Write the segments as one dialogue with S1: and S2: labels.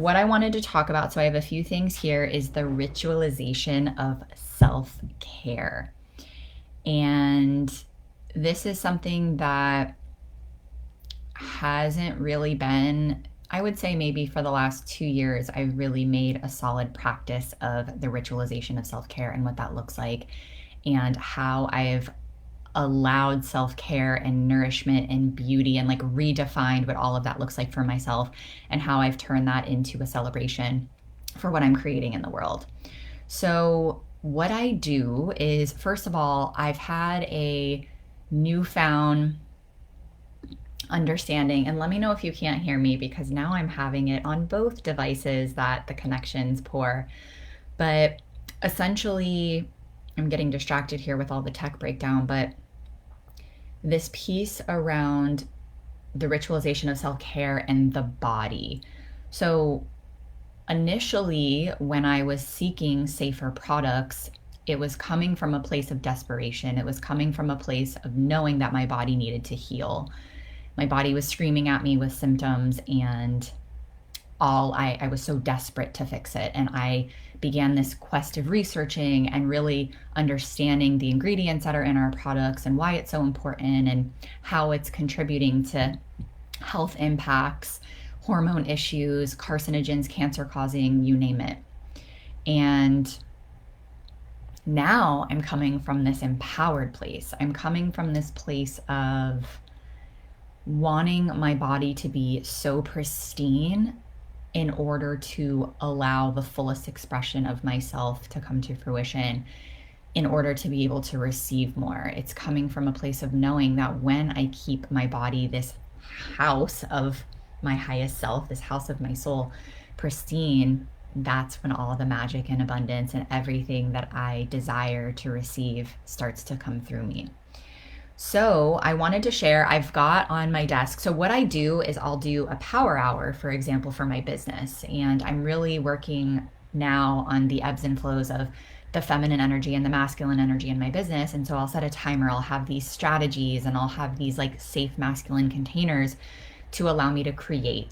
S1: what I wanted to talk about, so I have a few things here, is the ritualization of self-care. And this is something that hasn't really been, I would say maybe for the last 2 years, I've really made a solid practice of the ritualization of self-care and what that looks like, and how I've allowed self-care and nourishment and beauty and like redefined what all of that looks like for myself, and how I've turned that into a celebration for what I'm creating in the world. So what I do is, first of all, I've had a newfound understanding, and let me know if you can't hear me because now I'm having it on both devices that the connection's poor. But essentially, I'm getting distracted here with all the tech breakdown, but this piece around the ritualization of self-care and the body. So initially, when I was seeking safer products, it was coming from a place of desperation. It was coming from a place of knowing that my body needed to heal. My body was screaming at me with symptoms, and I was so desperate to fix it. And I began this quest of researching and really understanding the ingredients that are in our products and why it's so important and how it's contributing to health impacts, hormone issues, carcinogens, cancer causing, you name it. And now I'm coming from this empowered place. I'm coming from this place of wanting my body to be so pristine in order to allow the fullest expression of myself to come to fruition, in order to be able to receive more. It's coming from a place of knowing that when I keep my body, this house of my highest self, this house of my soul, pristine, that's when all the magic and abundance and everything that I desire to receive starts to come through me. So I wanted to share, I've got on my desk. So what I do is I'll do a power hour, for example, for my business. And I'm really working now on the ebbs and flows of the feminine energy and the masculine energy in my business. And so I'll set a timer, I'll have these strategies, and I'll have these like safe masculine containers to allow me to create,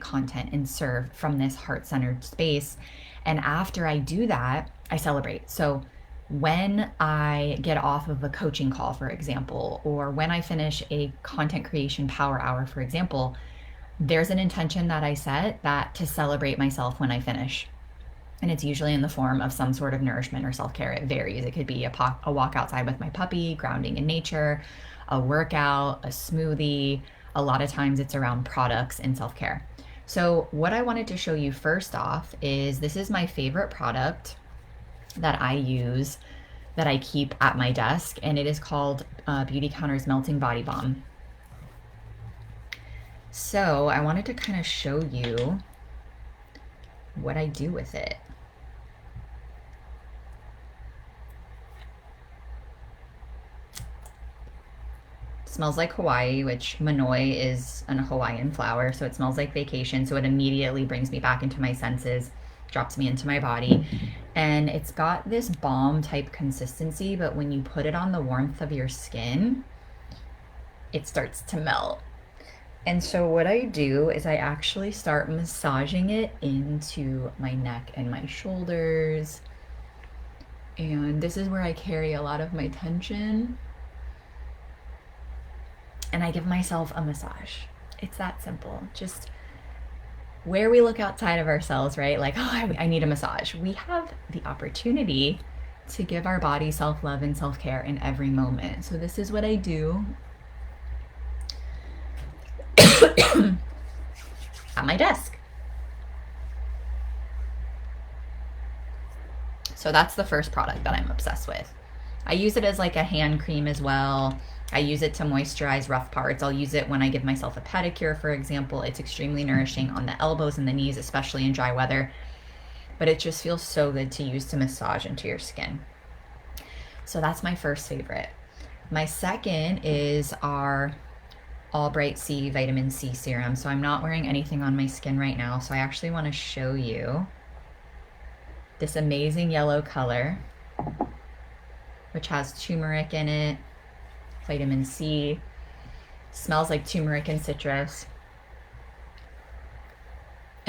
S1: content and serve from this heart-centered space. And after I do that, I celebrate. So when I get off of a coaching call, for example, or when I finish a content creation power hour, for example, there's an intention that I set that to celebrate myself when I finish. And it's usually in the form of some sort of nourishment or self-care. It varies. It could be a walk outside with my puppy, grounding in nature, a workout, a smoothie. A lot of times it's around products and self-care. So what I wanted to show you first off is, this is my favorite product that I use, that I keep at my desk, and it is called Beautycounter's Melting Body Balm. So I wanted to kind of show you what I do with it. It smells like Hawaii, which Manoi is an Hawaiian flower, so it smells like vacation. So it immediately brings me back into my senses, drops me into my body. And it's got this balm type consistency, but when you put it on the warmth of your skin, it starts to melt. And so what I do is I actually start massaging it into my neck and my shoulders. And this is where I carry a lot of my tension. And I give myself a massage. It's that simple. Just where we look outside of ourselves, right? Like, oh, I need a massage. We have the opportunity to give our body self-love and self-care in every moment. So this is what I do at my desk. So that's the first product that I'm obsessed with. I use it as like a hand cream as well. I use it to moisturize rough parts. I'll use it when I give myself a pedicure, for example. It's extremely nourishing on the elbows and the knees, especially in dry weather. But it just feels so good to use to massage into your skin. So that's my first favorite. My second is our All Bright C Vitamin C Serum. So I'm not wearing anything on my skin right now, so I actually want to show you this amazing yellow color, which has turmeric in it, vitamin C, smells like turmeric and citrus.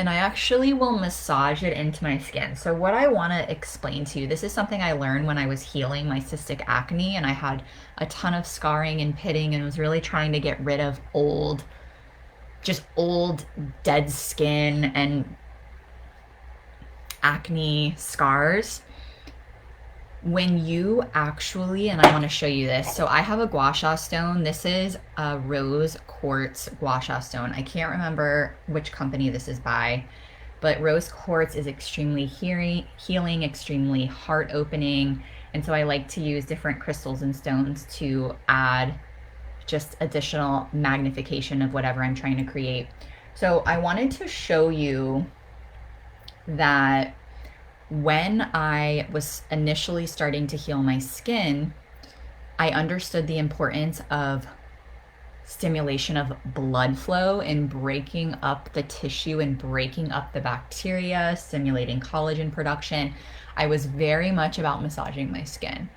S1: and I actually will massage it into my skin. So what I want to explain to you, this is something I learned when I was healing my cystic acne, and I had a ton of scarring and pitting and was really trying to get rid of old dead skin and acne scars. When you actually, and I want to show you this. So I have a gua sha stone. This is a rose quartz gua sha stone. I can't remember which company this is by, but rose quartz is extremely healing, extremely heart opening. And so I like to use different crystals and stones to add just additional magnification of whatever I'm trying to create. So I wanted to show you that when I was initially starting to heal my skin, I understood the importance of stimulation of blood flow and breaking up the tissue and breaking up the bacteria, stimulating collagen production. I was very much about massaging my skin.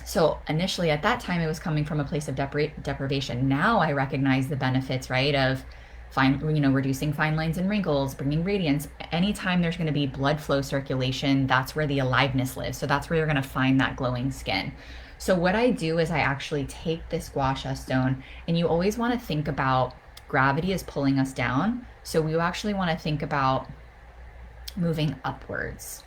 S1: So initially at that time, it was coming from a place of deprivation. Now I recognize the benefits, right, of reducing fine lines and wrinkles, bringing radiance. Anytime there's going to be blood flow circulation, that's where the aliveness lives. So that's where you're going to find that glowing skin. So what I do is I actually take this gua sha stone, and you always want to think about gravity is pulling us down. So we actually want to think about moving upwards.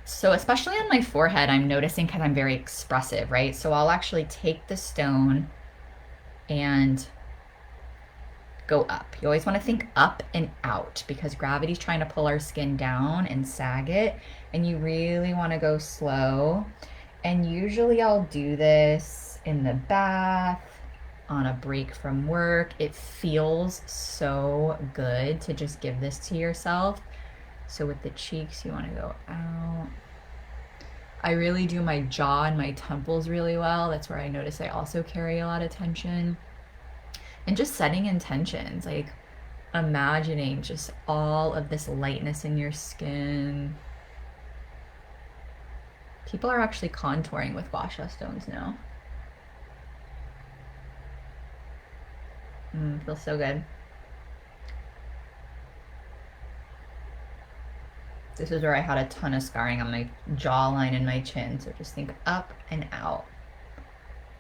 S1: So especially on my forehead, I'm noticing, because I'm very expressive, right? So I'll actually take the stone and go up. You always want to think up and out, because gravity's trying to pull our skin down and sag it, and you really want to go slow. And usually I'll do this in the bath, on a break from work. It feels so good to just give this to yourself. So with the cheeks, you want to go out. I really do my jaw and my temples really well. That's where I notice I also carry a lot of tension. And just setting intentions, like imagining just all of this lightness in your skin. People are actually contouring with gua sha stones now. Feels so good. This is where I had a ton of scarring on my jawline and my chin. So just think up and out.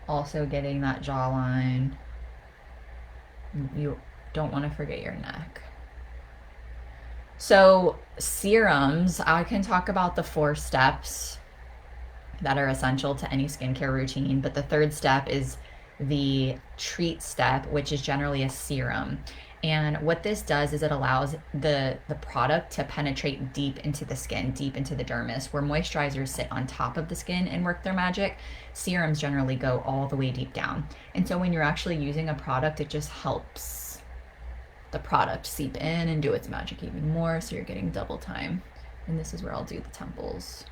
S1: Also getting that jawline. You don't want to forget your neck. So serums, I can talk about the 4 steps that are essential to any skincare routine, but the 3rd step is the treat step, which is generally a serum. And what this does is it allows the product to penetrate deep into the skin, deep into the dermis. Where moisturizers sit on top of the skin and work their magic, serums generally go all the way deep down. And so when you're actually using a product, it just helps the product seep in and do its magic even more, so you're getting double time. And this is where I'll do the temples.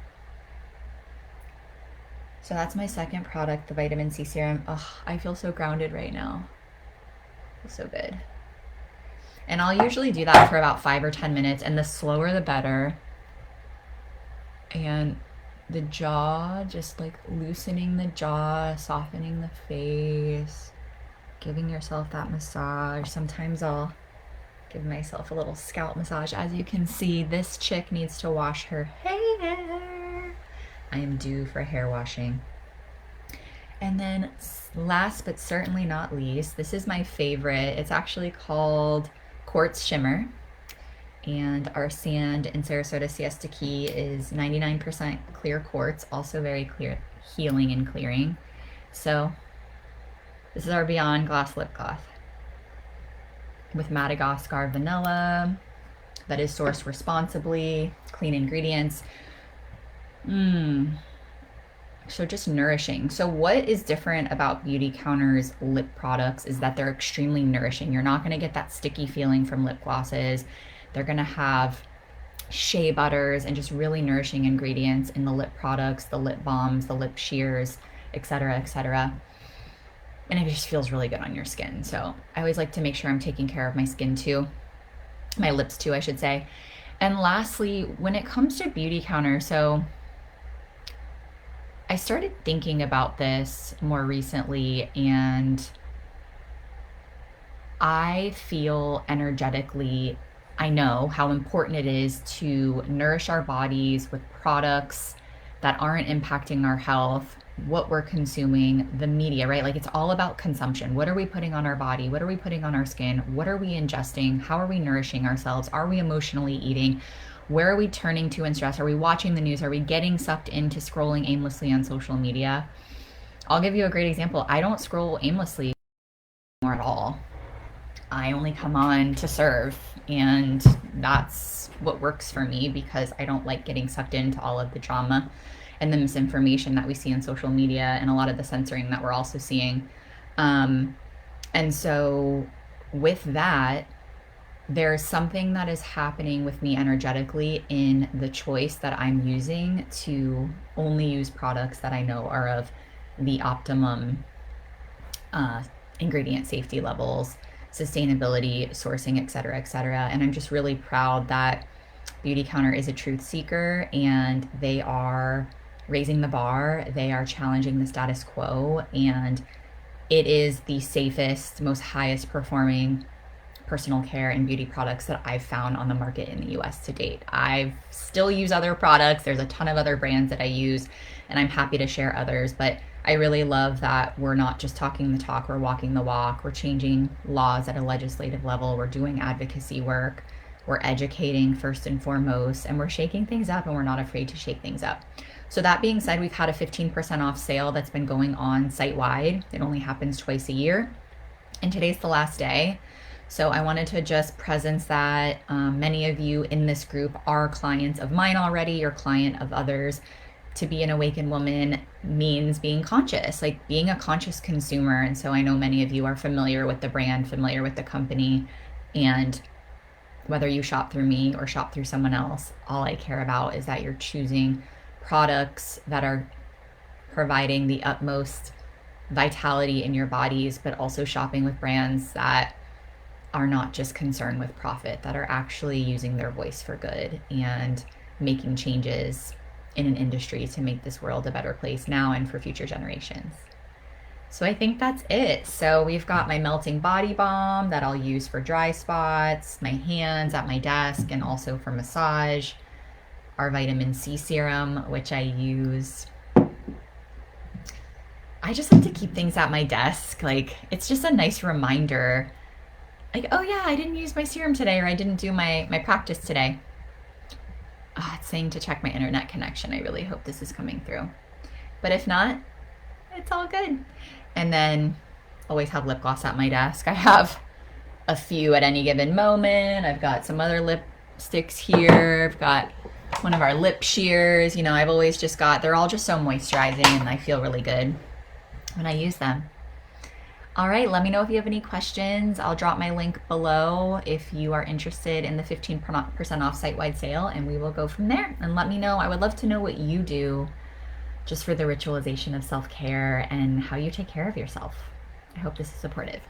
S1: So that's my 2nd product, the vitamin C serum. Oh, I feel so grounded right now. Feels so good. And I'll usually do that for about 5 or 10 minutes, and the slower the better. And the jaw, just like loosening the jaw, softening the face, giving yourself that massage. Sometimes I'll give myself a little scalp massage. As you can see, this chick needs to wash her hair. I am due for hair washing. And then last but certainly not least, this is my favorite. It's actually called Quartz Shimmer, and our sand in Sarasota Siesta Key is 99% clear quartz, also very clear, healing and clearing. So this is our Beyond Glass Lip Gloss with Madagascar vanilla that is sourced responsibly, clean ingredients. So just nourishing. So what is different about Beautycounter's lip products is that they're extremely nourishing. You're not going to get that sticky feeling from lip glosses. They're going to have shea butters and just really nourishing ingredients in the lip products, the lip balms, the lip sheers, etc., etc. And it just feels really good on your skin. So I always like to make sure I'm taking care of my skin too. My lips too, I should say. And lastly, when it comes to Beautycounter, so I started thinking about this more recently, and I feel energetically I know how important it is to nourish our bodies with products that aren't impacting our health, what we're consuming, the media, right? Like it's all about consumption. What are we putting on our body? What are we putting on our skin? What are we ingesting? How are we nourishing ourselves? Are we emotionally eating? Where are we turning to in stress? Are we watching the news? Are we getting sucked into scrolling aimlessly on social media? I'll give you a great example. I don't scroll aimlessly anymore at all. I only come on to serve, and that's what works for me because I don't like getting sucked into all of the drama and the misinformation that we see on social media and a lot of the censoring that we're also seeing. Um, and so, with that, there's something that is happening with me energetically in the choice that I'm using to only use products that I know are of the optimum uh, ingredient safety levels, sustainability, sourcing, et cetera, et cetera. And I'm just really proud that Beautycounter is a truth seeker and they are raising the bar, they are challenging the status quo, and it is the safest, most highest performing personal care and beauty products that I've found on the market in the US to date. I still use other products. There's a ton of other brands that I use, and I'm happy to share others, but I really love that we're not just talking the talk, we're walking the walk. We're changing laws at a legislative level, we're doing advocacy work, we're educating first and foremost, and we're shaking things up, and we're not afraid to shake things up. So that being said, we've had a 15% off sale that's been going on site-wide. It only happens twice a year, and today's the last day. So I wanted to just presence that. Many of you in this group are clients of mine already or client of others. To be an awakened woman means being conscious, like being a conscious consumer. And so I know many of you are familiar with the brand, familiar with the company, and whether you shop through me or shop through someone else, all I care about is that you're choosing products that are providing the utmost vitality in your bodies, but also shopping with brands that are not just concerned with profit, that are actually using their voice for good and making changes in an industry to make this world a better place now and for future generations. So I think that's it. So we've got my melting body balm that I'll use for dry spots, my hands at my desk and also for massage, our vitamin C serum, which I use. I just like to keep things at my desk. Like it's just a nice reminder. Like, oh yeah, I didn't use my serum today, or I didn't do my practice today. It's saying to check my internet connection. I really hope this is coming through. But if not, it's all good. And then always have lip gloss at my desk. I have a few at any given moment. I've got some other lipsticks here. I've got one of our lip sheers. You know, I've always just got, they're all just so moisturizing and I feel really good when I use them. All right, let me know if you have any questions. I'll drop my link below if you are interested in the 15% off site-wide sale, and we will go from there. And let me know. I would love to know what you do just for the ritualization of self-care and how you take care of yourself. I hope this is supportive.